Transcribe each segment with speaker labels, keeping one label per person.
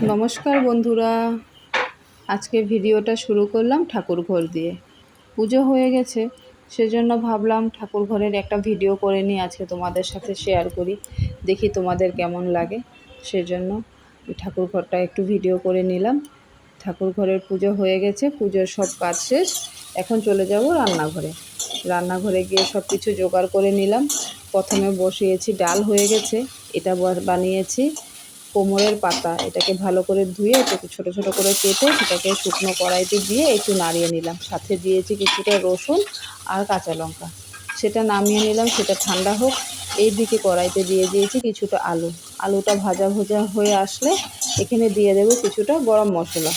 Speaker 1: নমস্কার বন্ধুরা, আজকে ভিডিওটা শুরু করলাম ঠাকুর ঘর দিয়ে। পুজো হয়ে গেছে, সেজন্য ভাবলাম ঠাকুর ঘরের একটা ভিডিও করে নিই, আজকে তোমাদের সাথে শেয়ার করি, দেখি তোমাদের কেমন লাগে। সেজন্য ঠাকুর ঘরটা একটু ভিডিও করে নিলাম। ঠাকুর ঘরের পুজো হয়ে গেছে, পুজোর সব কাজ শেষ। এখন চলে যাব রান্নাঘরে। রান্নাঘরে গিয়ে সব কিছু জোগাড় করে নিলাম। প্রথমে বসিয়েছি, ডাল হয়ে গেছে। এটা বানিয়েছি কোমরের পাতা। এটাকে ভালো করে ধুয়ে একটু ছোটো ছোটো করে কেটে সেটাকে শুকনো কড়াইতে দিয়ে একটু নাড়িয়ে নিলাম। সাথে দিয়েছি কিছুটা রসুন আর কাঁচা লঙ্কা। সেটা নামিয়ে নিলাম, সেটা ঠান্ডা হোক। এই দিকে কড়াইতে দিয়ে দিয়েছি কিছুটা আলু। আলুটা ভাজা ভাজা হয়ে আসলে এখানে দিয়ে দেবো কিছুটা গরম মশলা।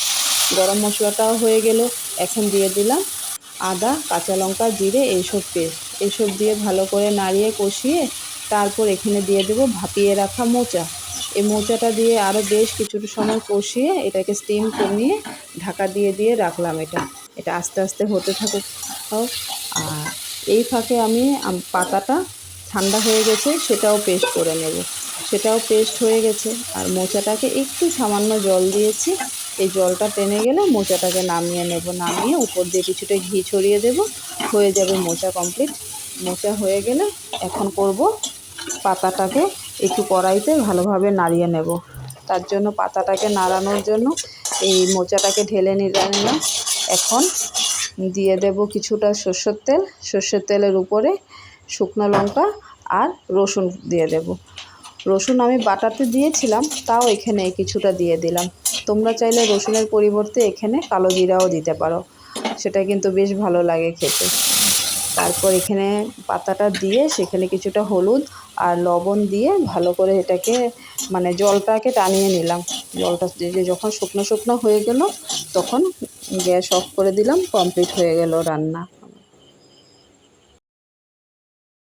Speaker 1: গরম মশলাটাও হয়ে গেল। এখন দিয়ে দিলাম আদা, কাঁচা লঙ্কা, জিরে, এইসব পেস্ট। এইসব দিয়ে ভালো করে নাড়িয়ে কষিয়ে তারপর এখানে দিয়ে দেবো ভাপিয়ে রাখা মোচা। এই মোচাটা দিয়ে আরও বেশ কিছুটা সময় কষিয়ে এটাকে স্টিম কমিয়ে ঢাকা দিয়ে দিয়ে রাখলাম। এটা আস্তে আস্তে হতে থাকুক। আর এই ফাঁকে আমি পাতাটা ঠান্ডা হয়ে গেছে, সেটাও পেস্ট করে নেব। সেটাও পেস্ট হয়ে গেছে। আর মোচাটাকে একটু সামান্য জল দিয়েছি। এই জলটা টেনে গেলে মোচাটাকে নামিয়ে নেব। নামিয়ে উপর দিয়ে কিছুটা ঘি ছড়িয়ে দেব। হয়ে যাবে মোচা কমপ্লিট। মোচা হয়ে গেলে এখন করব পাতাটাকে একটু কড়াইতে ভালোভাবে নাড়িয়ে নেব। তার জন্য পাতাটাকে নাড়ানোর জন্য এই মোচাটাকে ঢেলে নিলাম। এখন দিয়ে দেব কিছুটা সর্ষের তেল। সর্ষের তেলের উপরে শুকনো লঙ্কা আর রসুন দিয়ে দেব। রসুন আমি বাটাতে দিয়েছিলাম, তাও এখানে কিছুটা দিয়ে দিলাম। তোমরা চাইলে রসুনের পরিবর্তে এখানে কালো জিরাও দিতে পারো, সেটা কিন্তু বেশ ভালো লাগে খেতে। তারপর এখানে পাতাটা দিয়ে সেখানে কিছুটা হলুদ আর লবণ দিয়ে ভালো করে এটাকে জলটাকে টানিয়ে নিলাম। জলটা দিয়ে যখন শুকনো শুকনো হয়ে গেল তখন গ্যাস অফ করে দিলাম। কমপ্লিট হয়ে গেল রান্না।